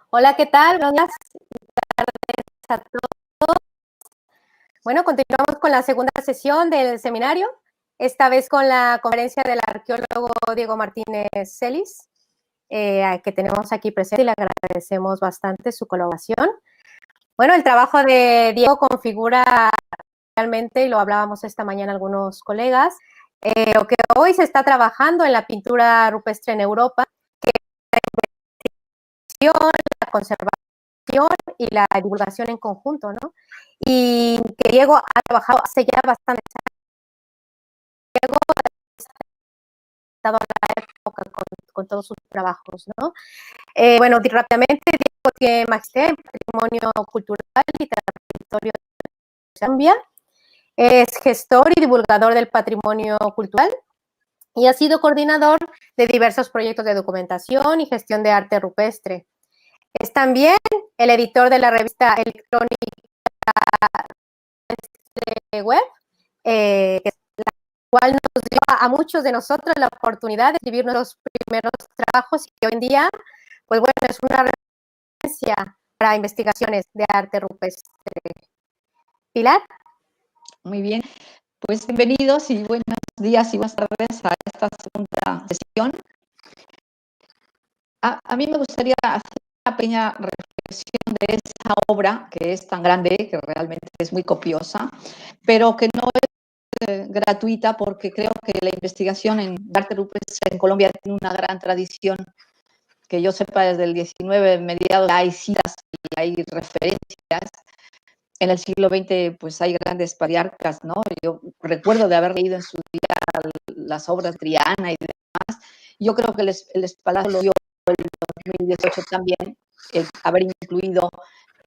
Hola, ¿qué tal? Buenas tardes a todos. Bueno, continuamos con la segunda sesión del seminario, esta vez con la conferencia del arqueólogo Diego Martínez Celis, que tenemos aquí presente y le agradecemos bastante su colaboración. Bueno, el trabajo de Diego configura realmente, y lo hablábamos esta mañana algunos colegas, lo que hoy se está trabajando en la pintura rupestre en Europa, que es la conservación y la divulgación en conjunto, ¿no? Y que Diego ha trabajado hace ya bastante años. Diego ha estado a la época con todos sus trabajos, ¿no? Bueno, rápidamente, Diego tiene magisterio en patrimonio cultural y territorio de Zambia. Es gestor y divulgador del patrimonio cultural y ha sido coordinador de diversos proyectos de documentación y gestión de arte rupestre. Es también el editor de la revista electrónica web, la cual nos dio a muchos de nosotros la oportunidad de escribir nuestros primeros trabajos y que hoy en día, pues bueno, es una referencia para investigaciones de arte rupestre. Pilar. Muy bien, pues bienvenidos y buenos días y buenas tardes a esta segunda sesión. A mí me gustaría hacer una pequeña reflexión de esa obra que es tan grande, que realmente es muy copiosa, pero que no es gratuita porque creo que la investigación en arte rupestre en Colombia tiene una gran tradición. Que yo sepa, desde el 19, mediados, hay citas y hay referencias. En el siglo XX, pues hay grandes patriarcas, ¿no? Yo recuerdo de haber leído en su día las obras de Triana y demás. Yo creo que el Espalazo lo dio en el 2018 también, el haber incluido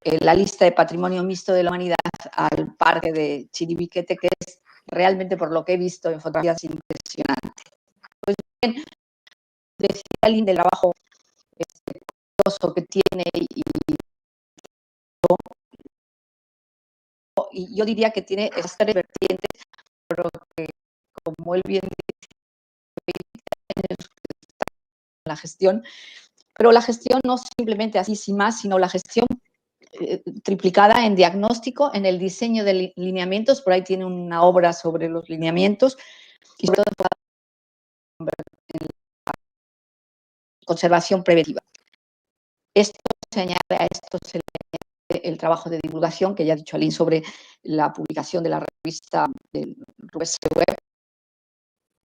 la lista de patrimonio mixto de la humanidad al parque de Chiribiquete, que es realmente, por lo que he visto en fotografías, impresionante. Pues bien, decía alguien del trabajo que tiene y yo diría que tiene esas tres vertientes, pero que, como él bien dice, en la gestión, pero la gestión no simplemente así sin más, sino la gestión triplicada en diagnóstico, en el diseño de lineamientos, por ahí tiene una obra sobre los lineamientos y sobre todo en la conservación preventiva. Esto se añade a esto se le añade el trabajo de divulgación, que ya ha dicho Aline sobre la publicación de la revista del Rupestre Web,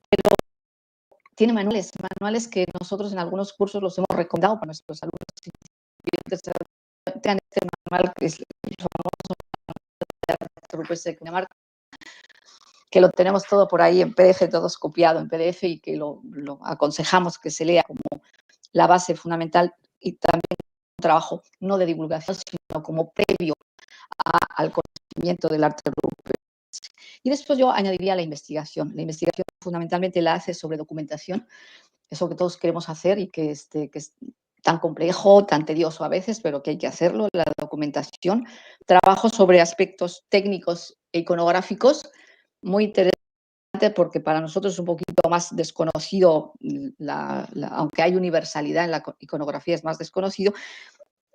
pero tiene manuales que nosotros en algunos cursos los hemos recomendado para nuestros alumnos que tengan este manual, que es el famoso de arte rupestre de Cundinamarca, que lo tenemos todo por ahí en PDF, todo copiado en PDF y que lo aconsejamos que se lea como la base fundamental y también un trabajo no de divulgación, sino como previo al conocimiento del arte rupestre. Y después yo añadiría la investigación. La investigación fundamentalmente la hace sobre documentación, eso que todos queremos hacer y que es tan complejo, tan tedioso a veces, pero que hay que hacerlo, la documentación. Trabajo sobre aspectos técnicos e iconográficos, muy interesante porque para nosotros es un poquito más desconocido, aunque hay universalidad en la iconografía, es más desconocido.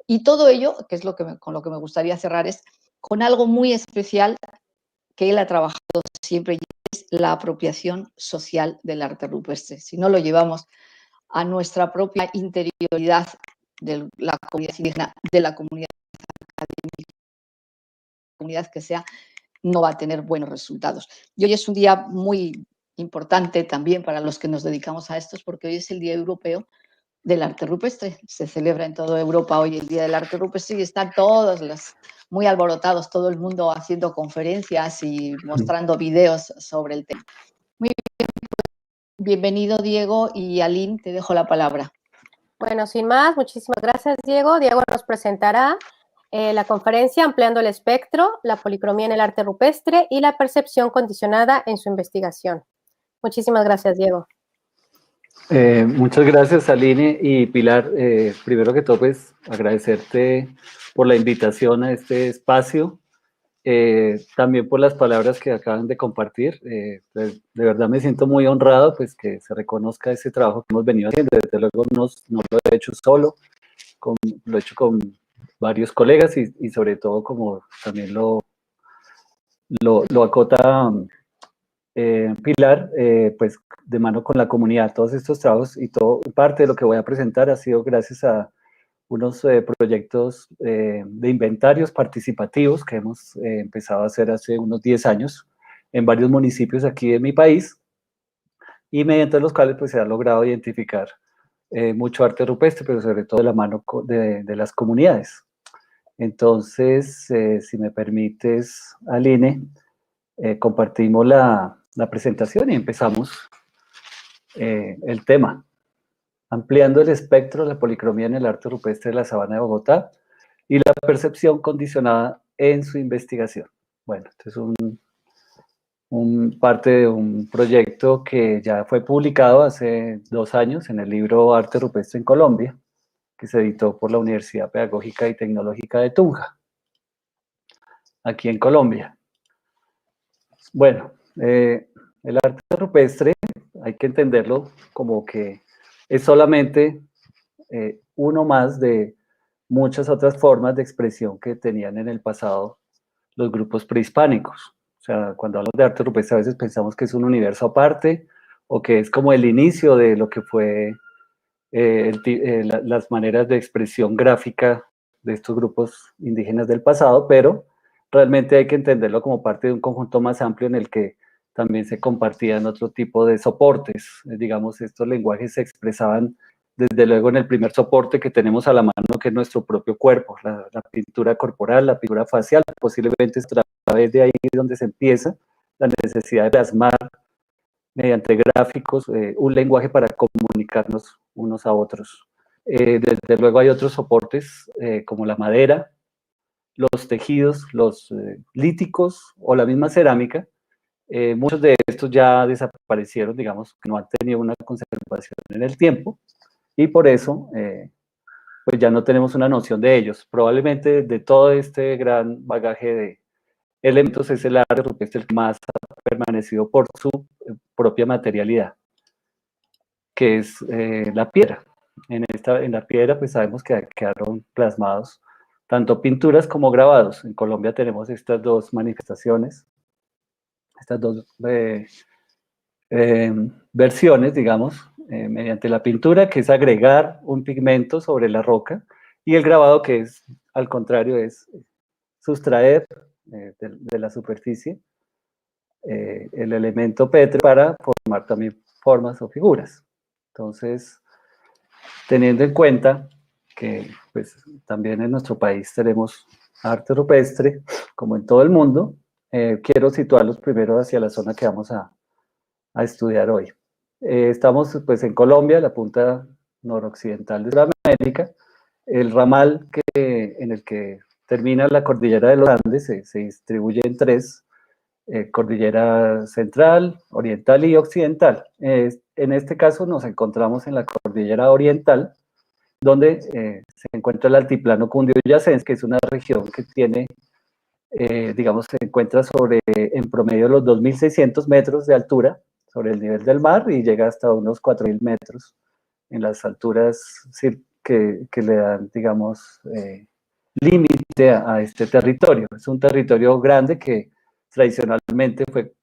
Y todo ello, que es con lo que me gustaría cerrar, es con algo muy especial que él ha trabajado siempre, y es la apropiación social del arte rupestre. Si no lo llevamos a nuestra propia interioridad de la comunidad indígena, de la comunidad académica, comunidad que sea, no va a tener buenos resultados. Y hoy es un día muy importante también para los que nos dedicamos a estos, porque hoy es el Día Europeo del Arte Rupestre. Se celebra en toda Europa hoy el Día del Arte Rupestre y están todos muy alborotados, todo el mundo haciendo conferencias y mostrando videos sobre el tema. Muy bien, bienvenido Diego, y Aline, te dejo la palabra. Bueno, sin más, muchísimas gracias, Diego. Diego nos presentará la conferencia Ampliando el espectro, la policromía en el arte rupestre y la percepción condicionada en su investigación. Muchísimas gracias, Diego. Muchas gracias, Aline y Pilar. Primero que todo, pues agradecerte por la invitación a este espacio, también por las palabras que acaban de compartir. Pues, de verdad me siento muy honrado, pues que se reconozca ese trabajo que hemos venido haciendo. Desde luego no lo he hecho solo, lo he hecho con varios colegas y sobre todo como también lo acota Pilar, pues de mano con la comunidad. Todos estos trabajos y parte de lo que voy a presentar ha sido gracias a unos proyectos de inventarios participativos que hemos empezado a hacer hace unos 10 años en varios municipios aquí de mi país, y mediante los cuales pues se ha logrado identificar mucho arte rupestre, pero sobre todo de la mano de las comunidades. Entonces, si me permites, Aline, compartimos la presentación y empezamos el tema. Ampliando el espectro de la policromía en el arte rupestre de la Sabana de Bogotá y la percepción condicionada en su investigación. Bueno, este es parte de un proyecto que ya fue publicado hace 2 años en el libro Arte Rupestre en Colombia, que se editó por la Universidad Pedagógica y Tecnológica de Tunja, aquí en Colombia. Bueno, el arte rupestre hay que entenderlo como que es solamente uno más de muchas otras formas de expresión que tenían en el pasado los grupos prehispánicos. O sea, cuando hablamos de arte rupestre a veces pensamos que es un universo aparte o que es como el inicio de lo que fue las maneras de expresión gráfica de estos grupos indígenas del pasado, pero realmente hay que entenderlo como parte de un conjunto más amplio en el que también se compartían otro tipo de soportes. Digamos, estos lenguajes se expresaban desde luego en el primer soporte que tenemos a la mano, que es nuestro propio cuerpo, la pintura corporal, la pintura facial. Posiblemente es a través de ahí donde se empieza la necesidad de plasmar mediante gráficos un lenguaje para comunicarnos unos a otros. Desde luego hay otros soportes como la madera, los tejidos, los líticos o la misma cerámica. Muchos de estos ya desaparecieron, digamos, que no han tenido una conservación en el tiempo, y por eso pues ya no tenemos una noción de ellos. Probablemente de todo este gran bagaje de elementos es el arte rupestre el que más ha permanecido por su propia materialidad, que es la piedra. En la piedra pues sabemos que quedaron plasmados tanto pinturas como grabados. En Colombia tenemos estas dos manifestaciones, estas dos versiones, digamos, mediante la pintura, que es agregar un pigmento sobre la roca, y el grabado, que es, al contrario, es sustraer de la superficie el elemento petre para formar también formas o figuras. Entonces, teniendo en cuenta que pues, también en nuestro país tenemos arte rupestre, como en todo el mundo, quiero situarlos primero hacia la zona que vamos a estudiar hoy. Estamos pues en Colombia, la punta noroccidental de Sudamérica. El ramal en el que termina la cordillera de los Andes se distribuye en 3, cordillera central, oriental y occidental. En este caso nos encontramos en la cordillera oriental, donde se encuentra el altiplano cundiboyacense, que es una región que tiene, digamos, se encuentra en promedio los 2.600 metros de altura sobre el nivel del mar y llega hasta unos 4.000 metros en las alturas que le dan, digamos, límite a este territorio. Es un territorio grande que tradicionalmente fue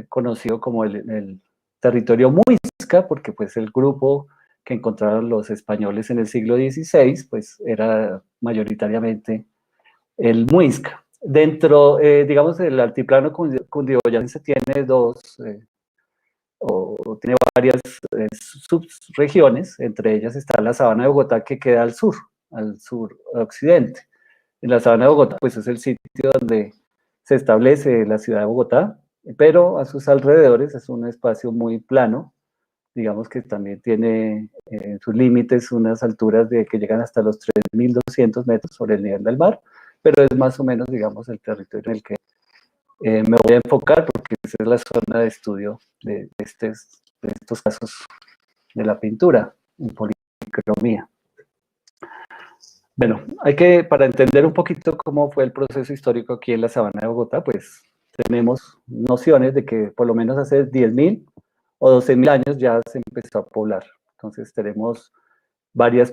conocido como el territorio muisca, porque pues el grupo que encontraron los españoles en el siglo XVI, pues era mayoritariamente el muisca. Dentro, digamos, del altiplano cundiboyacense tiene tiene varias subregiones, entre ellas está la Sabana de Bogotá, que queda al sur occidente. En la Sabana de Bogotá, pues es el sitio donde se establece la ciudad de Bogotá, pero a sus alrededores es un espacio muy plano, digamos que también tiene en sus límites unas alturas que llegan hasta los 3.200 metros sobre el nivel del mar, pero es más o menos, digamos, el territorio en el que me voy a enfocar, porque esa es la zona de estudio de estos casos de la pintura en policromía. Bueno, para entender un poquito cómo fue el proceso histórico aquí en la Sabana de Bogotá, pues tenemos nociones de que por lo menos hace 10.000 o 12.000 años ya se empezó a poblar. Entonces tenemos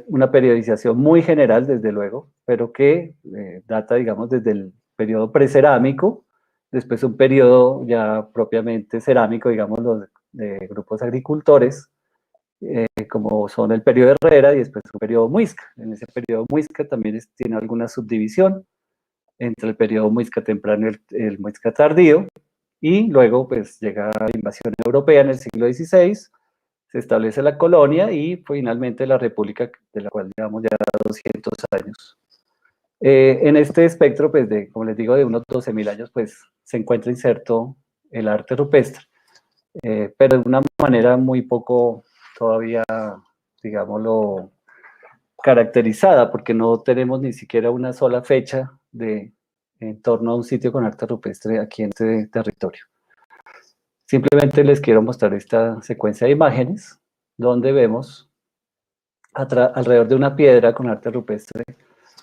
una periodización muy general, desde luego, pero que data, digamos, desde el periodo precerámico, después un periodo ya propiamente cerámico, digamos, los de grupos agricultores, como son el periodo Herrera y después un periodo Muisca. En ese periodo Muisca también tiene alguna subdivisión entre el periodo Muisca temprano y el Muisca tardío, y luego pues llega la invasión europea en el siglo XVI, se establece la colonia y finalmente la república, de la cual llevamos ya 200 años. En este espectro, pues como les digo, de unos 12.000 años, pues se encuentra inserto el arte rupestre, pero de una manera muy poco todavía, digámoslo, caracterizada, porque no tenemos ni siquiera una sola fecha en torno a un sitio con arte rupestre aquí en este territorio. Simplemente les quiero mostrar esta secuencia de imágenes, donde vemos alrededor de una piedra con arte rupestre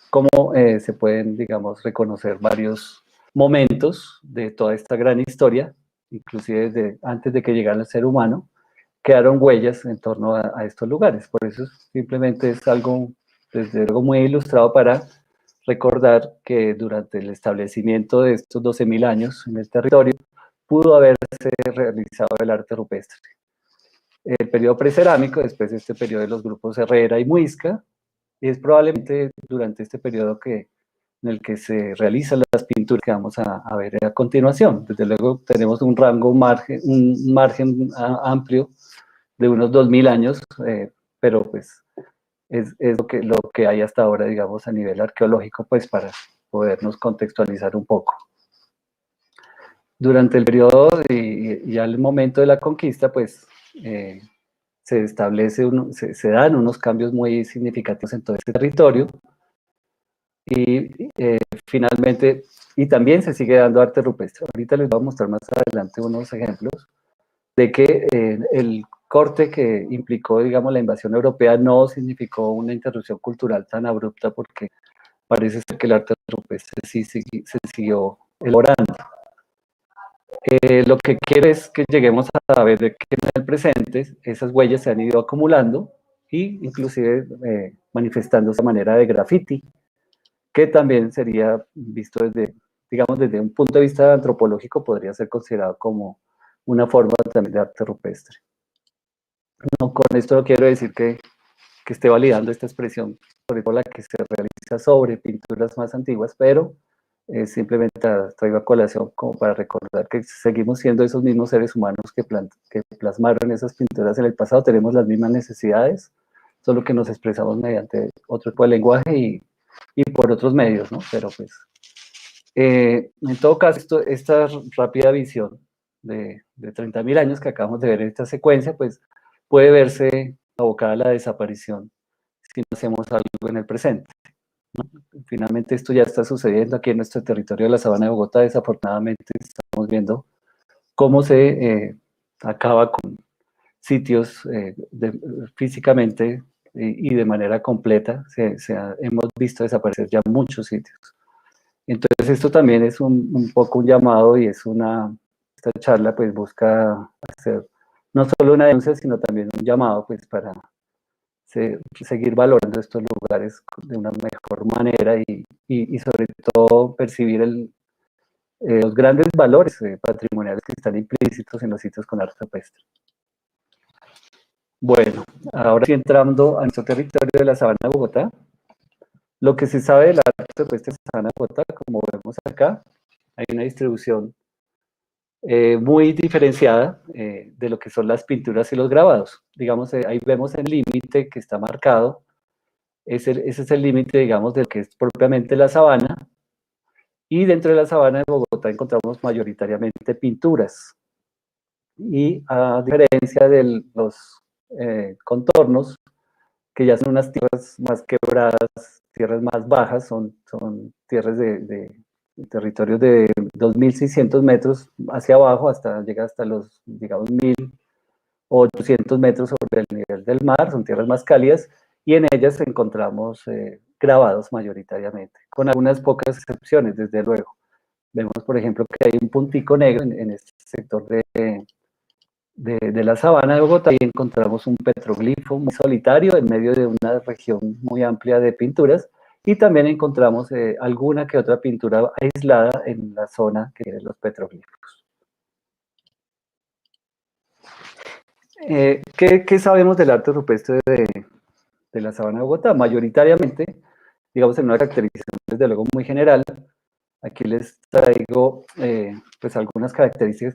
cómo se pueden, digamos, reconocer varios momentos de toda esta gran historia, inclusive desde antes de que llegara el ser humano, quedaron huellas en torno a estos lugares. Por eso simplemente es algo, desde luego, muy ilustrado para recordar que durante el establecimiento de estos 12.000 años en el territorio, pudo haberse realizado el arte rupestre. El periodo precerámico, después de este periodo de los grupos Herrera y Muisca, es probablemente durante este periodo en el que se realizan las pinturas que vamos a ver a continuación. Desde luego tenemos un margen amplio de unos 2.000 años, pero pues es lo que hay hasta ahora, digamos, a nivel arqueológico, pues para podernos contextualizar un poco. Durante el periodo y al momento de la conquista, pues se dan unos cambios muy significativos en todo este territorio, y finalmente, y también se sigue dando arte rupestre. Ahorita les voy a mostrar más adelante unos ejemplos de que el corte que implicó, digamos, la invasión europea no significó una interrupción cultural tan abrupta, porque parece ser que el arte rupestre sí se siguió elaborando. Lo que quiero es que lleguemos a ver que en el presente esas huellas se han ido acumulando y inclusive manifestándose de manera de graffiti, que también sería visto desde, digamos, desde un punto de vista antropológico, podría ser considerado como una forma también de arte rupestre. No, con esto no quiero decir que esté validando esta expresión, sobre todo la que se realiza sobre pinturas más antiguas, pero simplemente traigo a colación como para recordar que seguimos siendo esos mismos seres humanos que plasmaron esas pinturas en el pasado, tenemos las mismas necesidades, solo que nos expresamos mediante otro tipo de lenguaje y por otros medios, ¿no? Pero pues, en todo caso, esta rápida visión de 30.000 años que acabamos de ver en esta secuencia, pues puede verse abocada a la desaparición si no hacemos algo en el presente, ¿no? Finalmente esto ya está sucediendo aquí en nuestro territorio de la Sabana de Bogotá. Desafortunadamente estamos viendo cómo se acaba con sitios físicamente y de manera completa. Hemos visto desaparecer ya muchos sitios. Entonces esto también es un poco un llamado, y esta charla pues busca hacer no solo una denuncia, sino también un llamado pues para seguir valorando estos lugares de una mejor manera y sobre todo percibir los grandes valores patrimoniales que están implícitos en los sitios con arte rupestre. Bueno, ahora sí, entrando a nuestro territorio de la Sabana de Bogotá, lo que se sabe del arte rupestre de la Sabana de Bogotá, como vemos acá, hay una distribución muy diferenciada de lo que son las pinturas y los grabados. Digamos, ahí vemos el límite que está marcado. Ese es el límite, digamos, de lo que es propiamente la sabana, y dentro de la Sabana de Bogotá encontramos mayoritariamente pinturas, y a diferencia de los contornos, que ya son unas tierras más quebradas, tierras más bajas, son tierras de territorios de 2.600 metros hacia abajo, llega hasta los, digamos, 1.800 metros sobre el nivel del mar, son tierras más cálidas, y en ellas encontramos grabados mayoritariamente, con algunas pocas excepciones, desde luego. Vemos, por ejemplo, que hay un puntico negro en este sector de la sabana de Bogotá y encontramos un petroglifo muy solitario en medio de una región muy amplia de pinturas, y también encontramos alguna que otra pintura aislada en la zona que tiene los petroglifos. ¿Qué sabemos del arte rupestre de la sabana de Bogotá? Mayoritariamente, digamos, en una caracterización desde luego muy general, aquí les traigo pues algunas características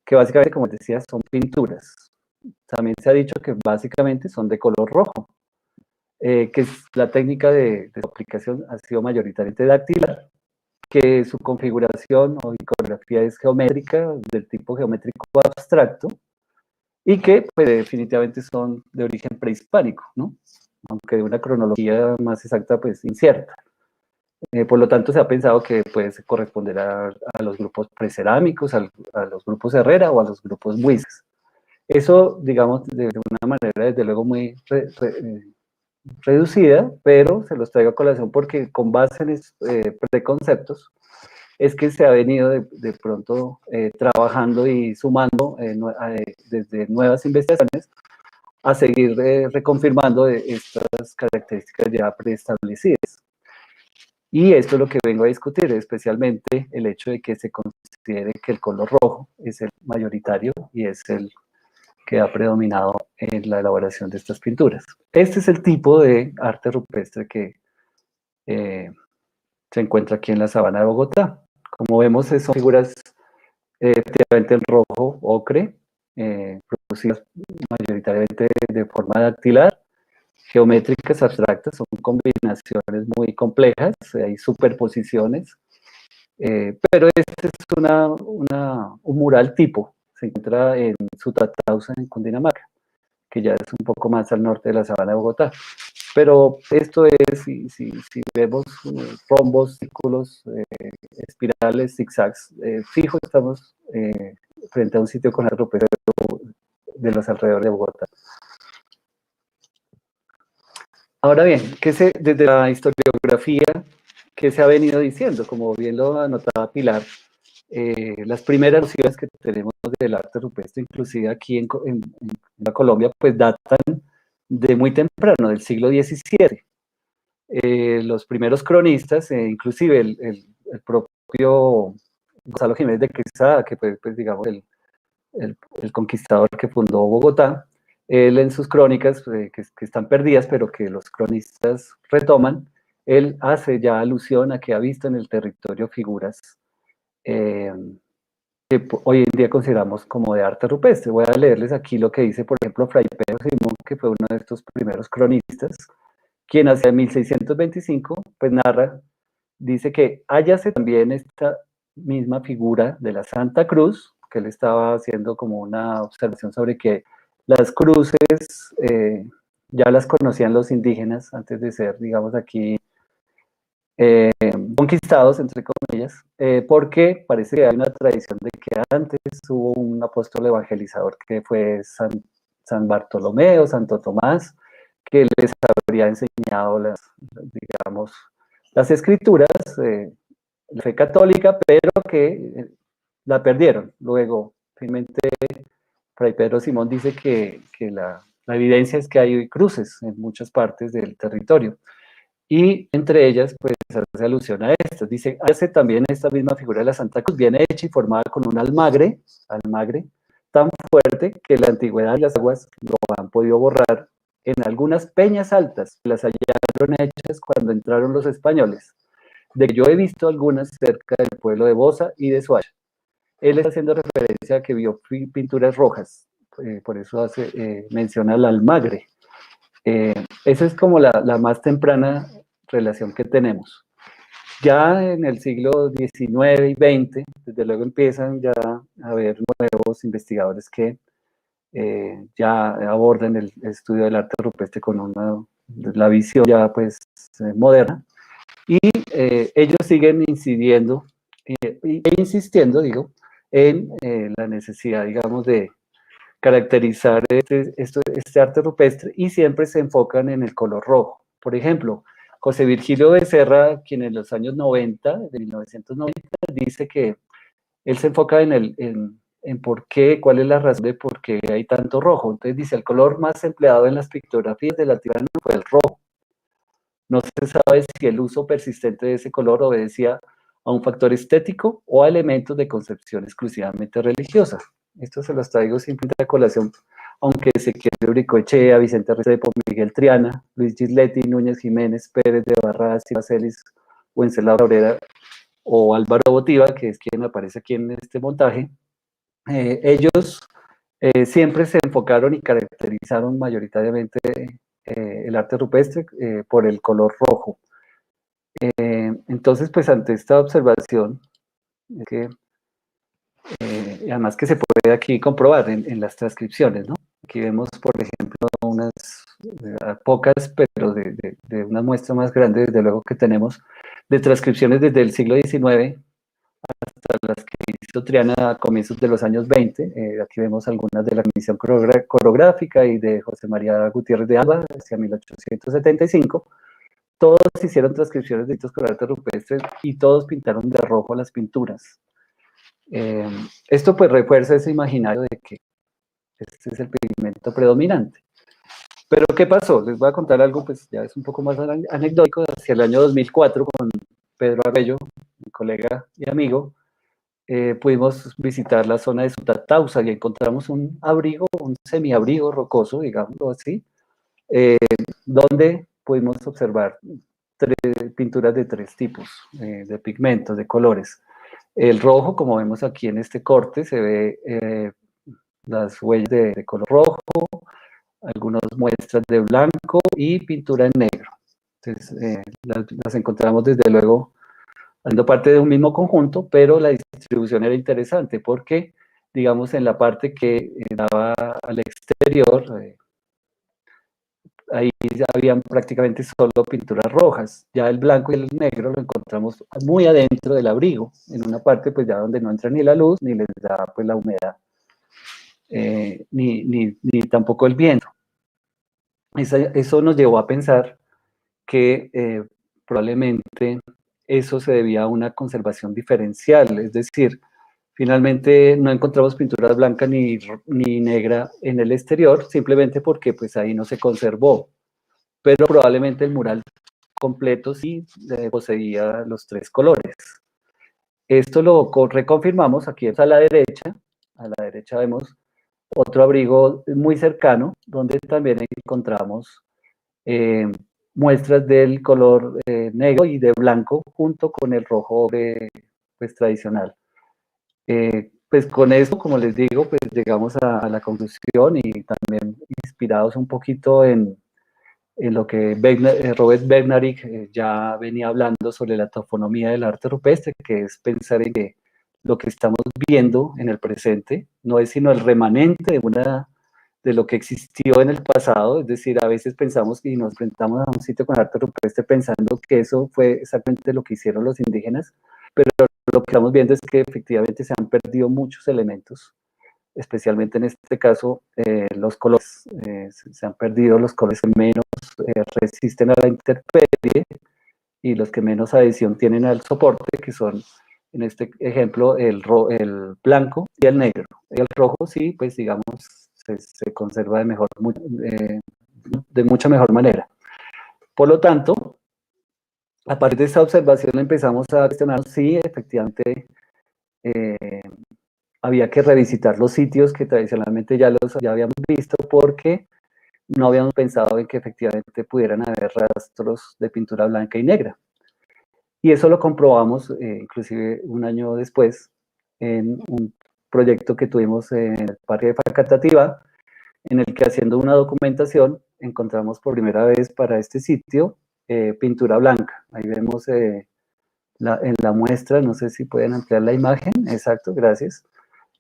que básicamente, como les decía, son pinturas. También se ha dicho que básicamente son de color rojo, que la técnica de su aplicación ha sido mayoritariamente dactilar, que su configuración o iconografía es geométrica, del tipo geométrico abstracto, y que pues, definitivamente son de origen prehispánico, ¿no? Aunque de una cronología más exacta, pues incierta. Por lo tanto, se ha pensado que puede corresponder a los grupos precerámicos, a los grupos Herrera o a los grupos Muiscas. Eso, digamos, de una manera, desde luego, muy reducida, pero se los traigo a colación porque con base en preconceptos es que se ha venido de pronto trabajando y sumando desde nuevas investigaciones a seguir reconfirmando estas características ya preestablecidas. Y esto es lo que vengo a discutir, especialmente el hecho de que se considere que el color rojo es el mayoritario y es el que ha predominado en la elaboración de estas pinturas. Este es el tipo de arte rupestre que se encuentra aquí en la sabana de Bogotá. Como vemos, son figuras efectivamente en rojo ocre, producidas mayoritariamente de forma dactilar, geométricas abstractas, son combinaciones muy complejas, hay superposiciones, pero este es un mural tipo, se encuentra en Sutatausa, en Cundinamarca, que ya es un poco más al norte de la sabana de Bogotá. Pero esto es, si vemos rombos, círculos, espirales, zigzags, fijo estamos frente a un sitio con arte rupestre de los alrededores de Bogotá. Ahora bien, desde la historiografía, ¿qué se ha venido diciendo? Como bien lo anotaba Pilar, las primeras nociones que tenemos del arte rupestre, inclusive aquí en la Colombia, pues datan de muy temprano, del siglo XVII. Los primeros cronistas, inclusive el propio Gonzalo Jiménez de Quesada, que fue, pues, digamos, el conquistador que fundó Bogotá, él en sus crónicas, que están perdidas, pero que los cronistas retoman, él hace ya alusión a que ha visto en el territorio figuras que hoy en día consideramos como de arte rupestre. Voy a leerles aquí lo que dice, por ejemplo, Fray Pedro Simón, que fue uno de estos primeros cronistas, quien hacia 1625, pues narra, dice que hállase también esta misma figura de la Santa Cruz, que él estaba haciendo como una observación sobre que las cruces ya las conocían los indígenas antes de ser, digamos, aquí conquistados, entre comillas, porque parece que hay una tradición de que antes hubo un apóstol evangelizador que fue San Bartolomé, Santo Tomás, que les habría enseñado digamos, las escrituras, la fe católica, pero que la perdieron. Luego, finalmente, Fray Pedro Simón dice que la evidencia es que hay cruces en muchas partes del territorio. Y entre ellas, pues, hace alusión a esto. Dice, hace también esta misma figura de la Santa Cruz, bien hecha y formada con un almagre tan fuerte que la antigüedad y las aguas lo han podido borrar en algunas peñas altas que las hallaron hechas cuando entraron los españoles. De que yo he visto algunas cerca del pueblo de Bosa y de Soacha. Él está haciendo referencia a que vio pinturas rojas, por eso menciona el almagre. Esa es como la más temprana relación que tenemos. Ya en el siglo XIX y XX, desde luego empiezan ya a haber nuevos investigadores que ya abordan el estudio del arte rupestre con la visión ya pues moderna, y ellos siguen incidiendo e insistiendo, digo, en la necesidad, digamos, de caracterizar este arte rupestre, y siempre se enfocan en el color rojo. Por ejemplo, José Virgilio Becerra, quien en los años 90, de 1990, dice que él se enfoca en en por qué, cuál es la razón de por qué hay tanto rojo. Entonces dice, el color más empleado en las pictografías de la Tirana fue el rojo. No se sabe si el uso persistente de ese color obedecía a un factor estético o a elementos de concepción exclusivamente religiosa. Esto se los traigo simplemente a colación, aunque Ezequiel Uricoechea, Vicente Restrepo, Miguel Triana, Luis Gisletti, Núñez Jiménez, Pérez de Barradas, Bacelis, Wenceslao Cabrera o Álvaro Botiva, que es quien aparece aquí en este montaje, ellos siempre se enfocaron y caracterizaron mayoritariamente el arte rupestre por el color rojo. Entonces, pues ante esta observación, que, además que se puede aquí comprobar en las transcripciones, ¿no? Aquí vemos, por ejemplo, unas pocas, pero de una muestra más grande, desde luego que tenemos, de transcripciones desde el siglo XIX hasta las que hizo Triana a comienzos de los años 20. Aquí vemos algunas de la Comisión Coreográfica y de José María Gutiérrez de Alba, hacia 1875. Todos hicieron transcripciones de estos con arte rupestre y todos pintaron de rojo las pinturas. Esto pues refuerza ese imaginario de que este es el pigmento predominante. Pero ¿qué pasó? Les voy a contar algo, pues ya es un poco más anecdótico. Hacia el año 2004, con Pedro Arguello, mi colega y amigo, pudimos visitar la zona de Sutatausa y encontramos un abrigo, un semiabrigo rocoso, digámoslo así, donde pudimos observar pinturas de tres tipos de pigmentos, de colores. El rojo, como vemos aquí en este corte, se ve las huellas de color rojo, algunas muestras de blanco y pintura en negro. Entonces, las encontramos desde luego haciendo parte de un mismo conjunto, pero la distribución era interesante porque, digamos, en la parte que daba al exterior, ahí habían prácticamente solo pinturas rojas. Ya el blanco y el negro lo encontramos muy adentro del abrigo, en una parte pues ya donde no entra ni la luz, ni les da pues la humedad, ni tampoco el viento. Eso nos llevó a pensar que probablemente eso se debía a una conservación diferencial, es decir, finalmente no encontramos pintura blanca ni negra en el exterior, simplemente porque pues ahí no se conservó, pero probablemente el mural completo sí poseía los tres colores. Esto lo reconfirmamos aquí a la derecha vemos otro abrigo muy cercano, donde también encontramos muestras del color negro y de blanco junto con el rojo pues, tradicional. Pues con eso, como les digo, pues llegamos a la conclusión y también inspirados un poquito en lo que Robert Bernarich ya venía hablando sobre la toponomía del arte rupestre, que es pensar en que lo que estamos viendo en el presente no es sino el remanente de lo que existió en el pasado. Es decir, a veces pensamos y nos enfrentamos a un sitio con arte rupestre pensando que eso fue exactamente lo que hicieron los indígenas, pero lo que estamos viendo es que efectivamente se han perdido muchos elementos, especialmente en este caso los colores. Se han perdido los colores que menos resisten a la intemperie y los que menos adhesión tienen al soporte, que son en este ejemplo el blanco y el negro. El rojo sí, pues digamos, se conserva de mucha mejor manera. Por lo tanto, a partir de esta observación empezamos a cuestionar si efectivamente había que revisitar los sitios que tradicionalmente ya habíamos visto, porque no habíamos pensado en que efectivamente pudieran haber rastros de pintura blanca y negra. Y eso lo comprobamos inclusive un año después en un proyecto que tuvimos en el Parque de Facatativá, en el que haciendo una documentación encontramos por primera vez para este sitio pintura blanca. Ahí vemos en la muestra, no sé si pueden ampliar la imagen, exacto, gracias.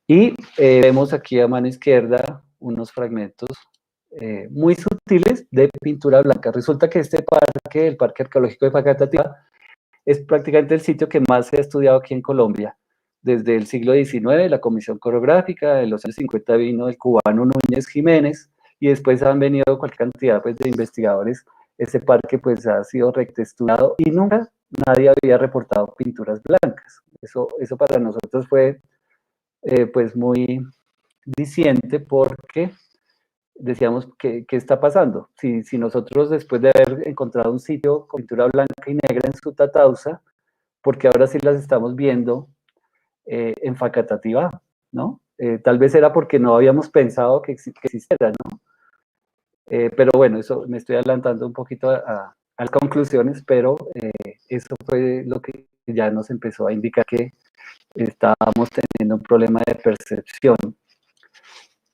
Y vemos aquí a mano izquierda unos fragmentos muy sutiles de pintura blanca. Resulta que este parque, el Parque Arqueológico de Facatativá, es prácticamente el sitio que más se ha estudiado aquí en Colombia. Desde el siglo XIX, la Comisión Coreográfica, en los años 50 vino el cubano Núñez Jiménez, y después han venido cualquier cantidad pues, de investigadores. Ese parque pues, ha sido reestudiado y nunca nadie había reportado pinturas blancas. Eso para nosotros fue pues muy diciente, porque decíamos, ¿qué está pasando? Si nosotros, después de haber encontrado un sitio con pintura blanca y negra en Sutatausa, porque ahora sí las estamos viendo en Facatativá, ¿no? Tal vez era porque no habíamos pensado que existiera, ¿no? Pero bueno, eso me estoy adelantando un poquito a las conclusiones, pero eso fue lo que ya nos empezó a indicar que estábamos teniendo un problema de percepción.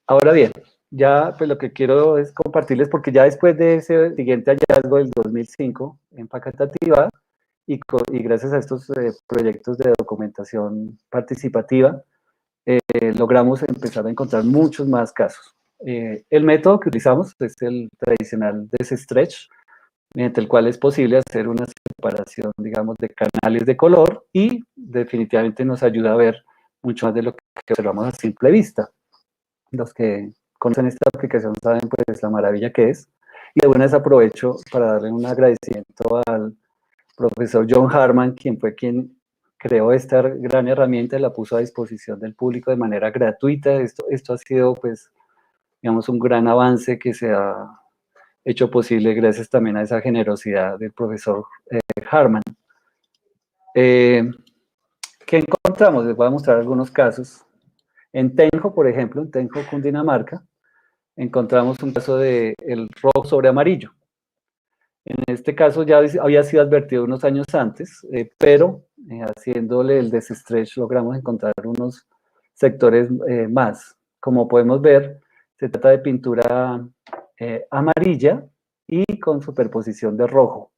Ahora bien, ya pues lo que quiero es compartirles, porque ya después de ese siguiente hallazgo del 2005 en Facatativá, y gracias a estos proyectos de documentación participativa, logramos empezar a encontrar muchos más casos. El método que utilizamos es el tradicional Stretch, mediante el cual es posible hacer una separación, digamos, de canales de color, y definitivamente nos ayuda a ver mucho más de lo que observamos a simple vista. Los que conocen esta aplicación saben pues la maravilla que es, y de buena vez aprovecho para darle un agradecimiento al profesor John Harman, quien fue quien creó esta gran herramienta y la puso a disposición del público de manera gratuita. Esto ha sido, pues, digamos, un gran avance que se ha hecho posible gracias también a esa generosidad del profesor Harman. ¿Qué encontramos? Les voy a mostrar algunos casos. En Tenjo, por ejemplo, en Tenjo, Cundinamarca, encontramos un caso de el rojo sobre amarillo. En este caso ya había sido advertido unos años antes, pero haciéndole el desestretch logramos encontrar unos sectores más. Como podemos ver, se trata de pintura amarilla y con superposición de rojo.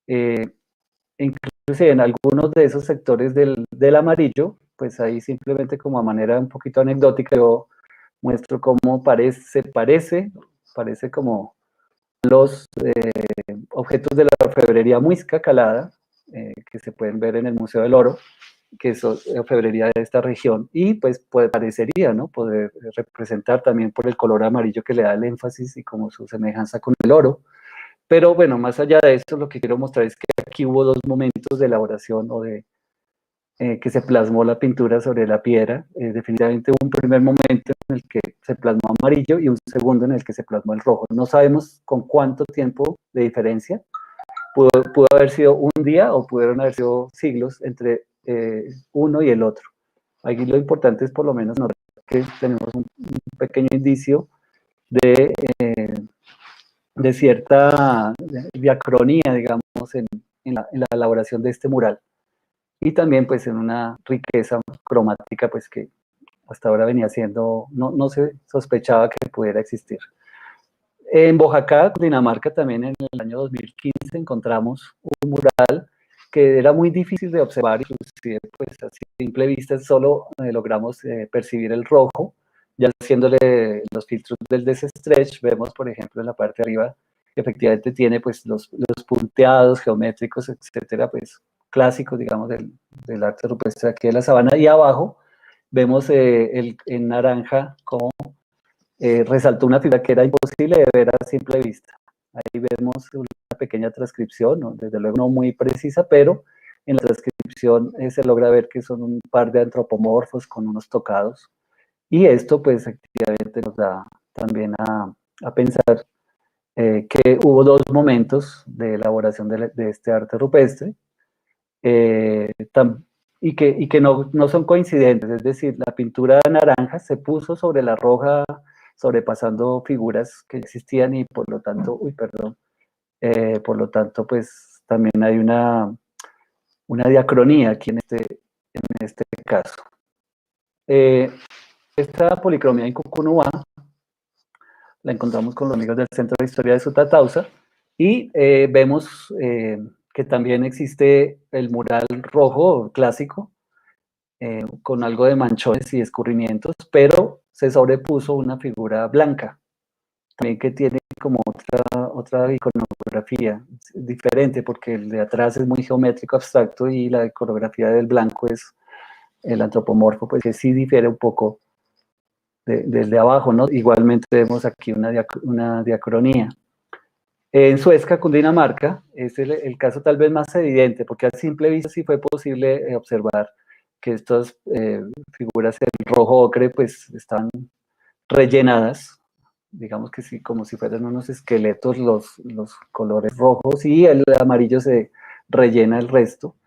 Incluso en algunos de esos sectores del amarillo, pues ahí simplemente como a manera un poquito anecdótica, yo muestro cómo parece como los objetos de la orfebrería muisca calada, que se pueden ver en el Museo del Oro, que es orfebrería de esta región, y pues parecería, ¿no?, poder representar también por el color amarillo que le da el énfasis y como su semejanza con el oro. Pero bueno, más allá de eso, lo que quiero mostrar es que aquí hubo dos momentos de elaboración o de que se plasmó la pintura sobre la piedra. Definitivamente hubo un primer momento en el que se plasmó amarillo y un segundo en el que se plasmó el rojo. No sabemos con cuánto tiempo de diferencia. Pudo haber sido un día o pudieron haber sido siglos entre uno y el otro. Aquí lo importante es por lo menos notar que tenemos un pequeño indicio de cierta diacronía, digamos, en la elaboración de este mural. Y también pues en una riqueza cromática pues que hasta ahora venía siendo, no se sospechaba que pudiera existir. En Boyacá, Dinamarca, también en el año 2015 encontramos un mural que era muy difícil de observar, inclusive pues a simple vista solo logramos percibir el rojo. Ya haciéndole los filtros del desestretch, vemos por ejemplo en la parte de arriba que efectivamente tiene pues los punteados geométricos, etcétera, pues clásicos, digamos, del arte rupestre aquí de la sabana, y abajo vemos en naranja como resaltó una figura que era imposible de ver a simple vista. Ahí vemos una pequeña transcripción, ¿no?, desde luego no muy precisa, pero en la transcripción se logra ver que son un par de antropomorfos con unos tocados, y esto pues efectivamente nos da también a pensar que hubo dos momentos de elaboración de este arte rupestre, y que no son coincidentes, es decir, la pintura naranja se puso sobre la roja, sobrepasando figuras que existían, y por lo tanto, por lo tanto, pues también hay una diacronía aquí en este caso. Esta policromía en Cucunúa la encontramos con los amigos del Centro de Historia de Sutatausa, y vemos que también existe el mural rojo clásico, con algo de manchones y escurrimientos, pero se sobrepuso una figura blanca, también que tiene como otra iconografía diferente, porque el de atrás es muy geométrico, abstracto, y la iconografía del blanco es el antropomorfo, pues que sí difiere un poco desde abajo, ¿no? Igualmente vemos aquí una diacronía. En Suezca, Cundinamarca, es el caso tal vez más evidente, porque a simple vista sí fue posible observar que estas figuras en rojo ocre pues están rellenadas, digamos que sí, como si fueran unos esqueletos los colores rojos, y el amarillo se rellena el resto,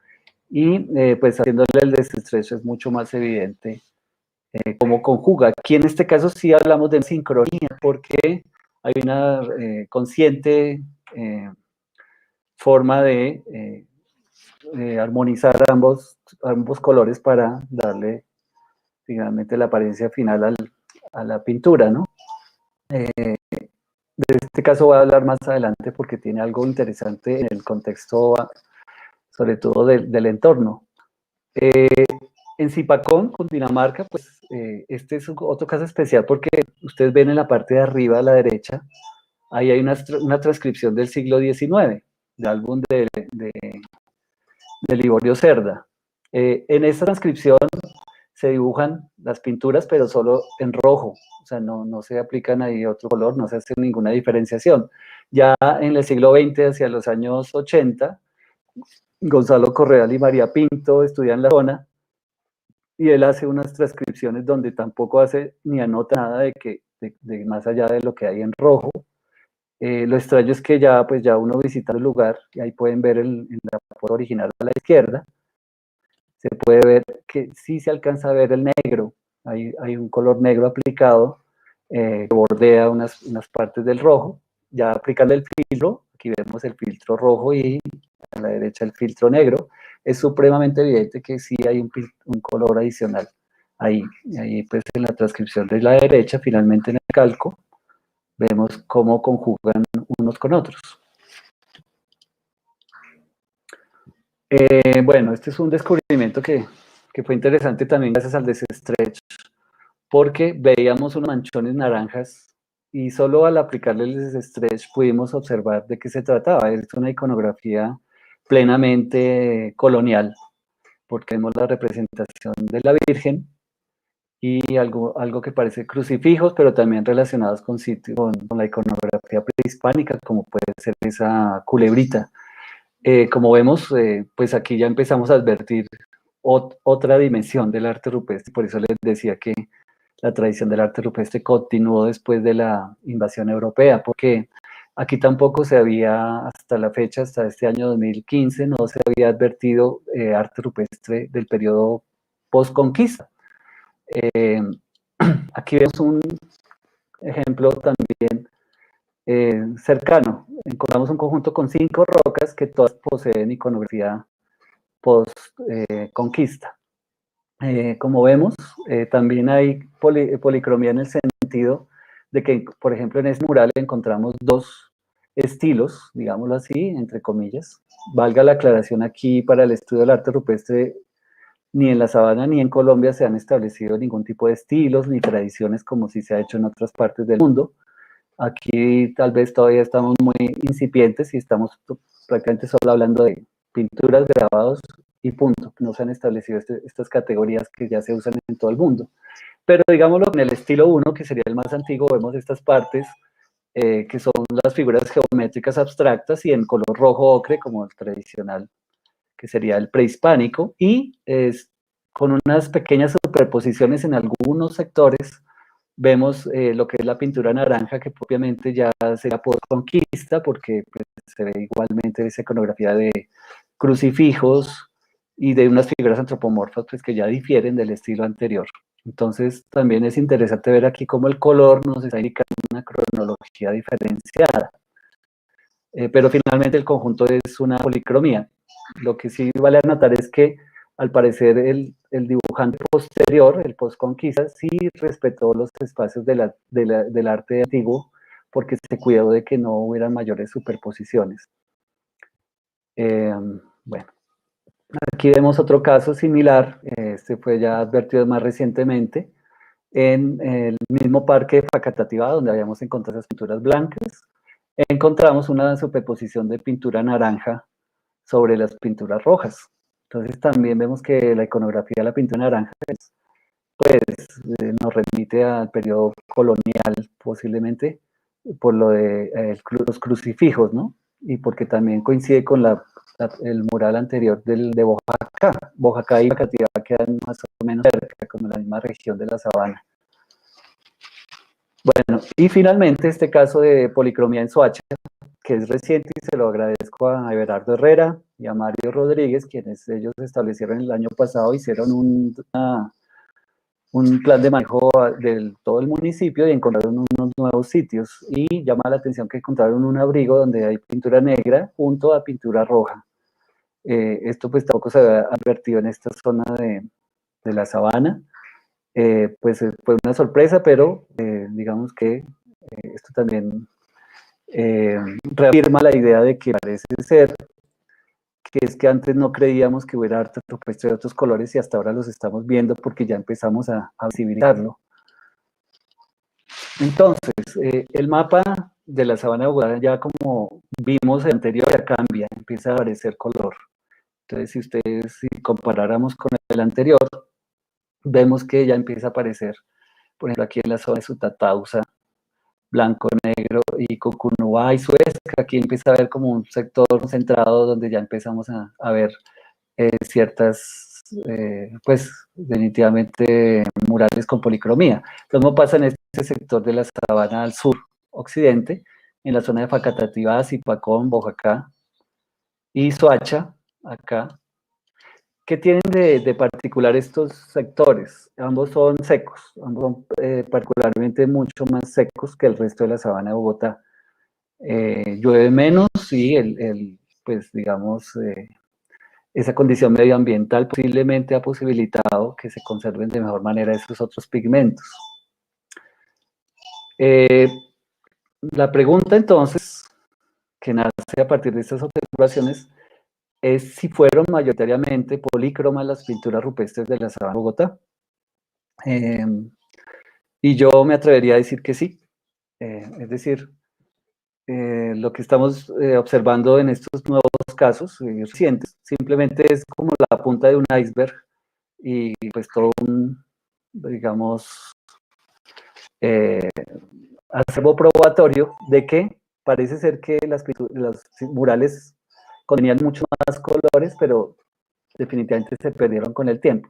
y pues haciéndole el desestrecho es mucho más evidente cómo conjuga. Aquí en este caso sí hablamos de sincronía, porque hay una consciente forma de armonizar ambos colores para darle, finalmente, la apariencia final a la pintura, ¿no? De este caso voy a hablar más adelante porque tiene algo interesante en el contexto, sobre todo del entorno. En Zipacón, Cundinamarca, pues este es otro caso especial porque ustedes ven en la parte de arriba a la derecha, ahí hay una transcripción del siglo XIX, de álbum de Liborio Cerda. En esta transcripción se dibujan las pinturas, pero solo en rojo, o sea, no se aplican ahí otro color, no se hace ninguna diferenciación. Ya en el siglo XX, hacia los años 80, Gonzalo Correal y María Pinto estudian la zona, y él hace unas transcripciones donde tampoco hace ni anota nada de más allá de lo que hay en rojo. Lo extraño es que pues ya uno visita el lugar, y ahí pueden ver en la foto original a la izquierda, se puede ver que sí se alcanza a ver el negro, hay un color negro aplicado que bordea unas partes del rojo. Ya aplicando el filtro, aquí vemos el filtro rojo y a la derecha el filtro negro, es supremamente evidente que sí hay un color adicional ahí. Ahí pues en la transcripción de la derecha, finalmente en el calco, vemos cómo conjugan unos con otros. Bueno, este es un descubrimiento que fue interesante también gracias al desestretch, porque veíamos unos manchones naranjas y solo al aplicarle el desestretch pudimos observar de qué se trataba. Es una iconografía plenamente colonial, porque vemos la representación de la Virgen y algo que parece crucifijos, pero también relacionados con la iconografía prehispánica, como puede ser esa culebrita. Como vemos, pues aquí ya empezamos a advertir otra dimensión del arte rupestre. Por eso les decía que la tradición del arte rupestre continuó después de la invasión europea, porque aquí tampoco se había, hasta la fecha, hasta este año 2015, no se había advertido arte rupestre del periodo post-conquista. Aquí vemos un ejemplo también cercano. Encontramos un conjunto con 5 rocas que todas poseen iconografía post-conquista. Como vemos, también hay policromía en el sentido de que, por ejemplo, en este mural encontramos 2 estilos, digámoslo así, entre comillas. Valga la aclaración aquí, para el estudio del arte rupestre, ni en la Sabana ni en Colombia se han establecido ningún tipo de estilos ni tradiciones como si se ha hecho en otras partes del mundo. Aquí tal vez todavía estamos muy incipientes y estamos prácticamente solo hablando de pinturas, grabados y punto. No se han establecido estas categorías que ya se usan en todo el mundo. Pero digámoslo, en el estilo 1, que sería el más antiguo, vemos estas partes que son las figuras geométricas abstractas y en color rojo ocre, como el tradicional, que sería el prehispánico, y con unas pequeñas superposiciones en algunos sectores. Vemos lo que es la pintura naranja, que propiamente ya será por conquista, porque pues, se ve igualmente esa iconografía de crucifijos y de unas figuras antropomorfas pues, que ya difieren del estilo anterior. Entonces también es interesante ver aquí cómo el color nos está indicando una cronología diferenciada. Pero finalmente el conjunto es una policromía. Lo que sí vale anotar es que al parecer el dibujante posterior, el postconquista, sí respetó los espacios del arte antiguo, porque se cuidó de que no hubieran mayores superposiciones. Bueno, aquí vemos otro caso similar, este fue ya advertido más recientemente, en el mismo parque de Facatativá, donde habíamos encontrado esas pinturas blancas, encontramos una superposición de pintura naranja sobre las pinturas rojas. Entonces también vemos que la iconografía de la pintura naranja pues, nos remite al periodo colonial, posiblemente, por lo de los crucifijos, ¿no? Y porque también coincide con la el mural anterior de Bojacá. Bojacá y Cativa quedan más o menos cerca, como en la misma región de la sabana. Bueno, y finalmente este caso de policromía en Soacha, que es reciente y se lo agradezco a Everardo Herrera y a Mario Rodríguez, quienes ellos establecieron el año pasado, hicieron un plan de manejo de todo el municipio y encontraron unos nuevos sitios, y llama la atención que encontraron un abrigo donde hay pintura negra junto a pintura roja. Esto pues tampoco se había advertido en esta zona de la sabana. Pues fue una sorpresa, pero digamos que esto también reafirma la idea de que parece ser que es que antes no creíamos que hubiera arte rupestre de otros colores y hasta ahora los estamos viendo porque ya empezamos a visibilizarlo. Entonces, el mapa de la sabana de Bogotá, ya como vimos el anterior, ya cambia, empieza a aparecer color. Entonces, si comparáramos con el anterior, vemos que ya empieza a aparecer, por ejemplo, aquí en la zona de Sutatausa, blanco, negro, y Cucunúa y Suezca, aquí empieza a haber como un sector concentrado donde ya empezamos a ver ciertas, pues definitivamente murales con policromía. Lo mismo pasa en este sector de la sabana al sur occidente, en la zona de Facatativá, Zipacón, Bojacá y Soacha, acá. ¿Qué tienen de particular estos sectores? Ambos son secos, ambos son particularmente mucho más secos que el resto de la sabana de Bogotá. Llueve menos y pues digamos, esa condición medioambiental posiblemente ha posibilitado que se conserven de mejor manera esos otros pigmentos. La pregunta entonces, que nace a partir de estas observaciones, es si fueron mayoritariamente polícromas las pinturas rupestres de la sabana de Bogotá. Y yo me atrevería a decir que sí. Es decir, lo que estamos observando en estos nuevos casos recientes simplemente es como la punta de un iceberg y pues todo un, digamos, acervo probatorio de que parece ser que los murales contenían mucho más colores, pero definitivamente se perdieron con el tiempo.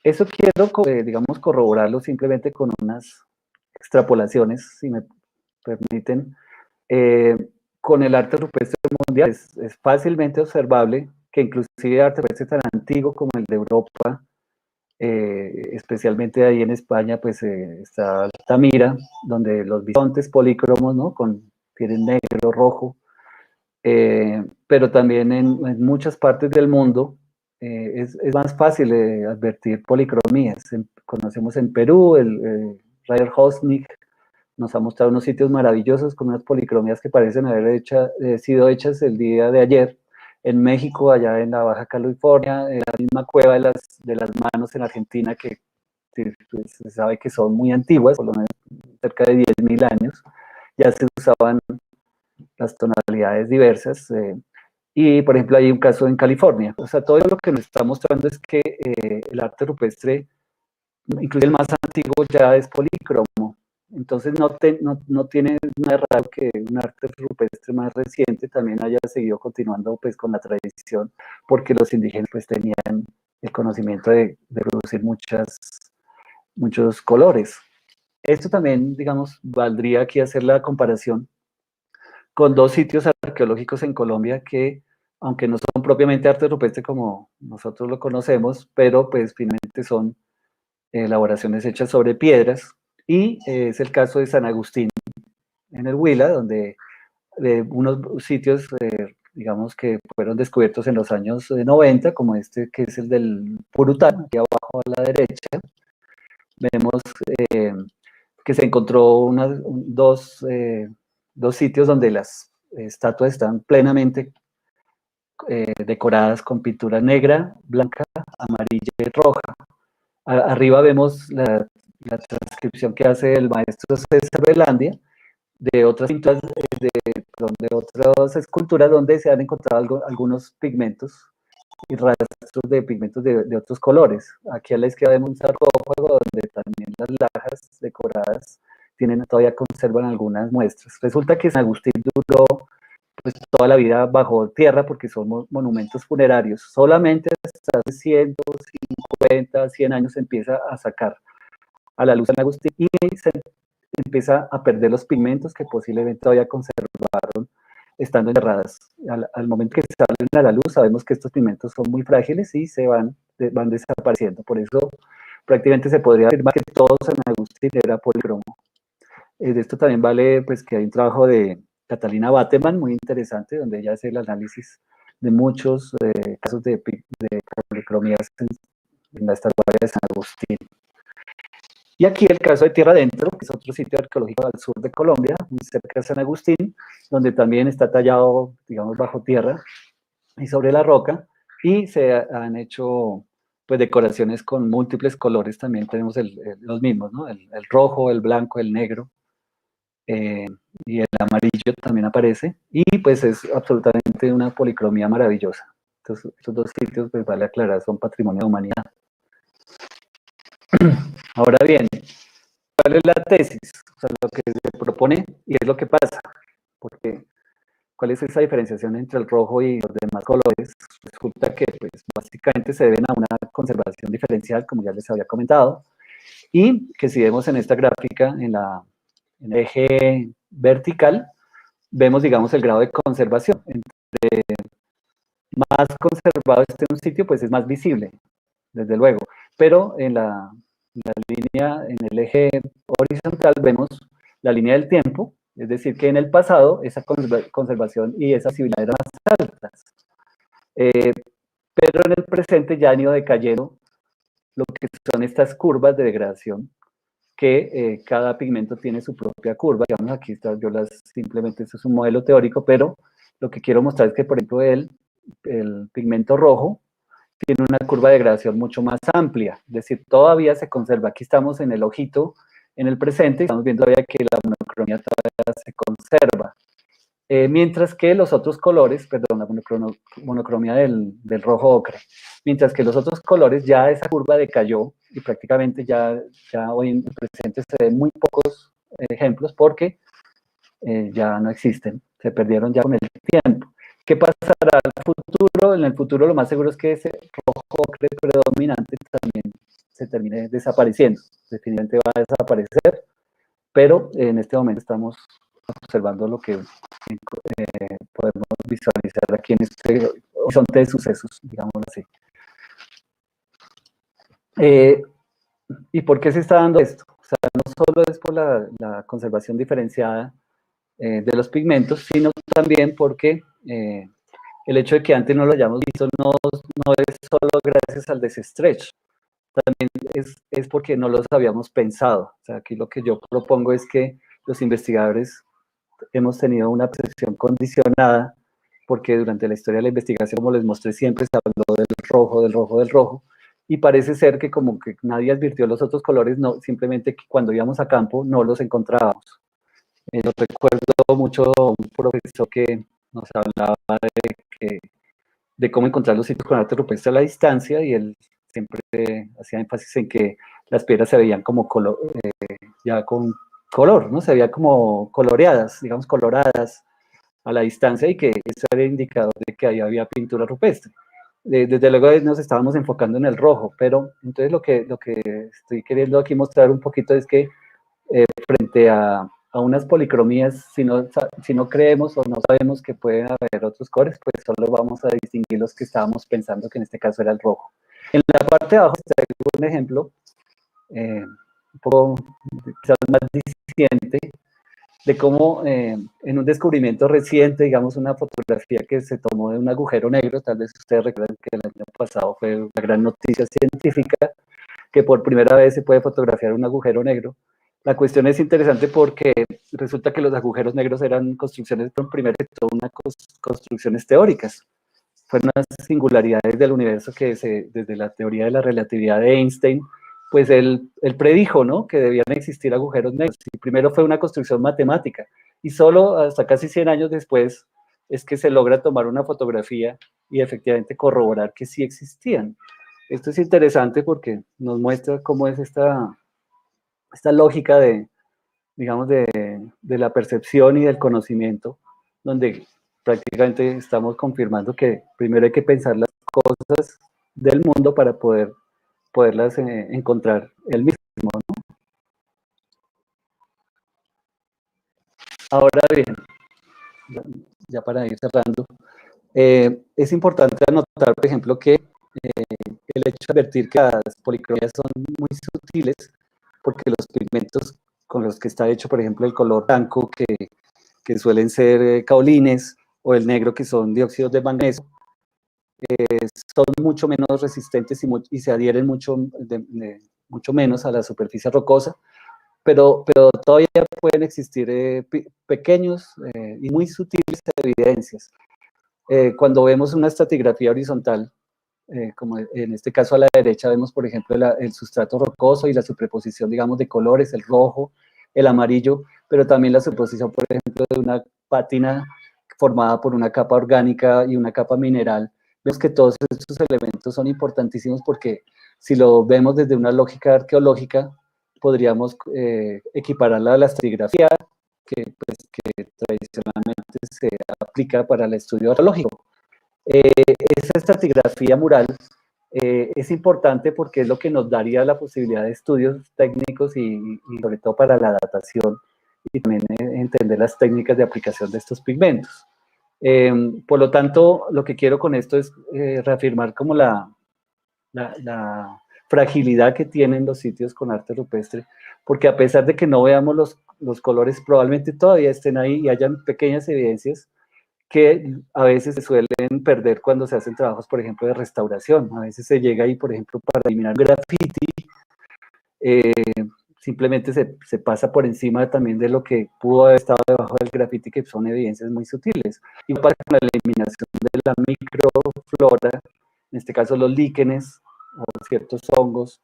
Eso quiero, digamos, corroborarlo simplemente con unas extrapolaciones, si me permiten. Con el arte rupestre mundial es fácilmente observable que inclusive arte rupestre tan antiguo como el de Europa, especialmente ahí en España, pues está Altamira, donde los bisontes polícromos, ¿no? Tienen negro, rojo, pero también en muchas partes del mundo es más fácil advertir policromías. Conocemos en Perú, el Rayer Hosnik nos ha mostrado unos sitios maravillosos con unas policromías que parecen haber sido hechas el día de ayer. En México, allá en la Baja California, en la misma cueva de las manos en Argentina, que pues, se sabe que son muy antiguas, por lo menos cerca de 10.000 años, ya se usaban las tonalidades diversas. Y, por ejemplo, hay un caso en California. O sea, todo lo que nos está mostrando es que el arte rupestre, incluso el más antiguo, ya es polícromo. Entonces no tiene nada raro que un arte rupestre más reciente también haya seguido continuando pues con la tradición, porque los indígenas pues tenían el conocimiento de producir muchos colores. Esto también, digamos, valdría aquí hacer la comparación con dos sitios arqueológicos en Colombia que, aunque no son propiamente arte rupestre como nosotros lo conocemos, pero pues finalmente son elaboraciones hechas sobre piedras, y es el caso de San Agustín en el Huila, donde unos sitios, digamos, que fueron descubiertos en los años 90, como este que es el del Purután, aquí abajo a la derecha, vemos que se encontró dos sitios donde las estatuas están plenamente decoradas con pintura negra, blanca, amarilla y roja. Arriba vemos la transcripción que hace el maestro César Velandia de otras pinturas, de otras esculturas donde se han encontrado algunos pigmentos y rastros de pigmentos de otros colores. Aquí a la izquierda vemos un sarcófago donde también las lajas decoradas todavía conservan algunas muestras. Resulta que San Agustín duró pues toda la vida bajo tierra porque son monumentos funerarios. Solamente hasta hace 150, 100 años se empieza a sacar a la luz San Agustín y se empieza a perder los pigmentos que posiblemente todavía conservaron estando enterradas. Al momento que salen a la luz sabemos que estos pigmentos son muy frágiles y se van desapareciendo. Por eso prácticamente se podría afirmar que todo San Agustín era policromo. De esto también vale pues que hay un trabajo de Catalina Bateman muy interesante donde ella hace el análisis de muchos casos de policromías en la estatuaria de San Agustín. Y aquí el caso de Tierra Adentro, que es otro sitio arqueológico al sur de Colombia, muy cerca de San Agustín, donde también está tallado, digamos, bajo tierra y sobre la roca, y se han hecho pues decoraciones con múltiples colores, también tenemos los mismos, ¿no? El rojo, el blanco, el negro, y el amarillo también aparece, y pues es absolutamente una policromía maravillosa. Entonces, estos dos sitios, pues vale aclarar, son patrimonio de humanidad. Ahora bien, ¿cuál es la tesis? O sea, lo que se propone y es lo que pasa, porque ¿cuál es esa diferenciación entre el rojo y los demás colores? Resulta que pues, básicamente se deben a una conservación diferencial, como ya les había comentado, y que si vemos en esta gráfica, en el eje vertical, vemos, digamos, el grado de conservación. Entre más conservado esté un sitio, pues es más visible, desde luego, pero en la línea, en el eje horizontal, vemos la línea del tiempo, es decir, que en el pasado esa conservación y esa visibilidad eran más altas. Pero en el presente ya han ido decayendo lo que son estas curvas de degradación, que cada pigmento tiene su propia curva. Digamos, aquí está, simplemente esto es un modelo teórico, pero lo que quiero mostrar es que, por ejemplo, el pigmento rojo tiene una curva de degradación mucho más amplia, es decir, todavía se conserva. Aquí estamos en el ojito, en el presente, estamos viendo todavía que la monocromía todavía se conserva. Mientras que los otros colores, perdón, la monocromía del rojo ocre, mientras que los otros colores ya esa curva decayó y prácticamente ya hoy en el presente se ven muy pocos ejemplos porque ya no existen, se perdieron ya con el tiempo. ¿Qué pasará al futuro? En el futuro lo más seguro es que ese rojo ocre predominante también se termine desapareciendo, definitivamente va a desaparecer, pero en este momento estamos observando lo que podemos visualizar aquí en este horizonte de sucesos, digámoslo así. ¿Y por qué se está dando esto? O sea, no solo es por la conservación diferenciada de los pigmentos, sino también porque el hecho de que antes no lo hayamos visto no es solo gracias al desestrecho, también es porque no los habíamos pensado. O sea, aquí lo que yo propongo es que los investigadores hemos tenido una percepción condicionada, porque durante la historia de la investigación, como les mostré, siempre se habló del rojo, del rojo, del rojo, y parece ser que como que nadie advirtió los otros colores, no, simplemente que cuando íbamos a campo no los encontrábamos. Yo recuerdo mucho un profesor que nos hablaba de cómo encontrar los sitios con arte rupestre a la distancia, y él siempre hacía énfasis en que las piedras se veían como ya con color, ¿no? Se veían como coloreadas, digamos coloradas a la distancia, y que eso era indicador de que ahí había pintura rupestre. Desde luego nos estábamos enfocando en el rojo, pero entonces lo que estoy queriendo aquí mostrar un poquito es que frente a unas policromías, si no creemos o no sabemos que pueden haber otros colores, pues solo vamos a distinguir los que estábamos pensando que en este caso era el rojo. En la parte de abajo está un ejemplo un poco quizás más diciente de cómo en un descubrimiento reciente, digamos una fotografía que se tomó de un agujero negro, tal vez ustedes recuerdan que el año pasado fue una gran noticia científica, que por primera vez se puede fotografiar un agujero negro. La cuestión es interesante porque resulta que los agujeros negros eran construcciones, pero primero de todo, unas construcciones teóricas. Fueron unas singularidades del universo que desde la teoría de la relatividad de Einstein, pues él predijo, ¿no?, que debían existir agujeros negros. Y primero fue una construcción matemática, y solo hasta casi 100 años después es que se logra tomar una fotografía y efectivamente corroborar que sí existían. Esto es interesante porque nos muestra cómo es esta lógica digamos, de la percepción y del conocimiento, donde prácticamente estamos confirmando que primero hay que pensar las cosas del mundo para poderlas encontrar el mismo, ¿no? Ahora bien, ya para ir cerrando, es importante anotar, por ejemplo, que el hecho de advertir que las policromías son muy sutiles, porque los pigmentos con los que está hecho, por ejemplo, el color blanco, que suelen ser kaolines, o el negro, que son dióxidos de magnesio, son mucho menos resistentes y se adhieren mucho menos a la superficie rocosa, pero todavía pueden existir pequeños y muy sutiles evidencias. Cuando vemos una estratigrafía horizontal, como en este caso a la derecha vemos, por ejemplo, el sustrato rocoso y la superposición, digamos, de colores, el rojo, el amarillo, pero también la superposición, por ejemplo, de una pátina formada por una capa orgánica y una capa mineral. Vemos que todos estos elementos son importantísimos porque si lo vemos desde una lógica arqueológica, podríamos equipararla a la estratigrafía, que tradicionalmente se aplica para el estudio arqueológico. Esa estratigrafía mural es importante porque es lo que nos daría la posibilidad de estudios técnicos y sobre todo para la datación y también entender las técnicas de aplicación de estos pigmentos. Por lo tanto, lo que quiero con esto es reafirmar como la fragilidad que tienen los sitios con arte rupestre, porque a pesar de que no veamos los colores, probablemente todavía estén ahí y hayan pequeñas evidencias que a veces se suelen perder cuando se hacen trabajos, por ejemplo, de restauración. A veces se llega ahí, por ejemplo, para eliminar graffiti, simplemente se pasa por encima también de lo que pudo haber estado debajo del graffiti, que son evidencias muy sutiles. Y para la eliminación de la microflora, en este caso los líquenes o ciertos hongos,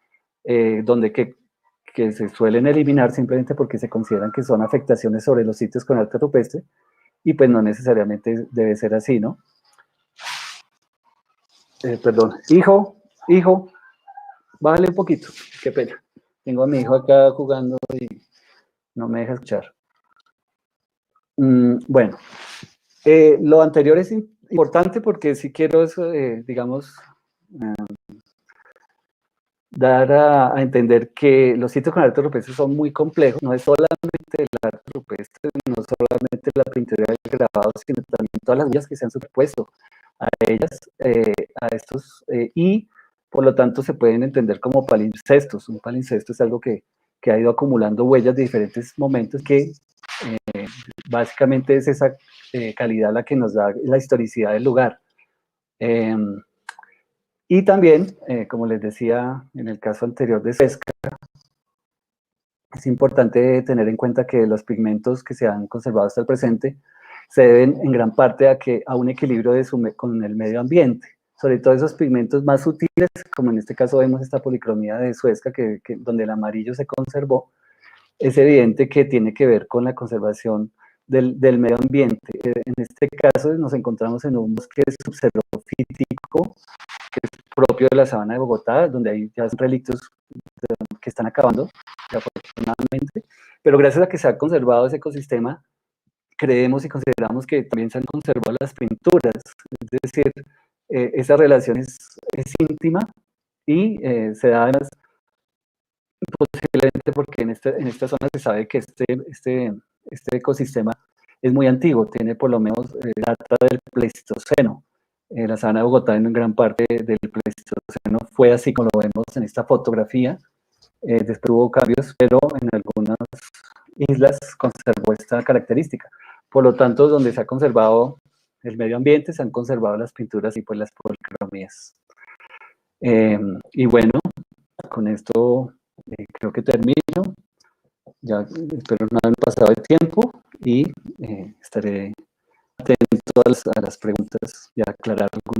donde que se suelen eliminar simplemente porque se consideran que son afectaciones sobre los sitios con arte rupestre, y pues no necesariamente debe ser así, ¿no? Perdón, hijo, bájale un poquito, qué pena. Tengo a mi hijo acá jugando y no me deja escuchar. Bueno, lo anterior es importante porque si quiero, digamos, dar a entender que los sitios con arte rupestre son muy complejos, no es solamente el arte rupestre, no solamente la pintura y el grabado, sino también todas las huellas que se han superpuesto a ellas, a estos, y por lo tanto se pueden entender como palimpsestos. Un palimpsesto es algo que ha ido acumulando huellas de diferentes momentos que básicamente es esa calidad la que nos da la historicidad del lugar. Y también, como les decía en el caso anterior de Suezca, es importante tener en cuenta que los pigmentos que se han conservado hasta el presente se deben en gran parte a un equilibrio con el medio ambiente. Sobre todo esos pigmentos más sutiles, como en este caso vemos esta policromía de Suezca, donde el amarillo se conservó, es evidente que tiene que ver con la conservación del medio ambiente. En este caso nos encontramos en un bosque subxerofítico, que es propio de la sabana de Bogotá, donde hay ya relictos que están acabando, afortunadamente, pero gracias a que se ha conservado ese ecosistema, creemos y consideramos que también se han conservado las pinturas, es decir, esa relación es íntima y se da además posiblemente porque en esta zona se sabe que este ecosistema es muy antiguo, tiene por lo menos data del Pleistoceno. La sabana de Bogotá en gran parte del Pleistoceno fue así como lo vemos en esta fotografía. Después hubo cambios, pero en algunas islas conservó esta característica. Por lo tanto, donde se ha conservado el medio ambiente, se han conservado las pinturas y pues las policromías. Y bueno, con esto creo que termino. Ya espero no haber pasado el tiempo y estaré atento a las preguntas y a aclarar algunas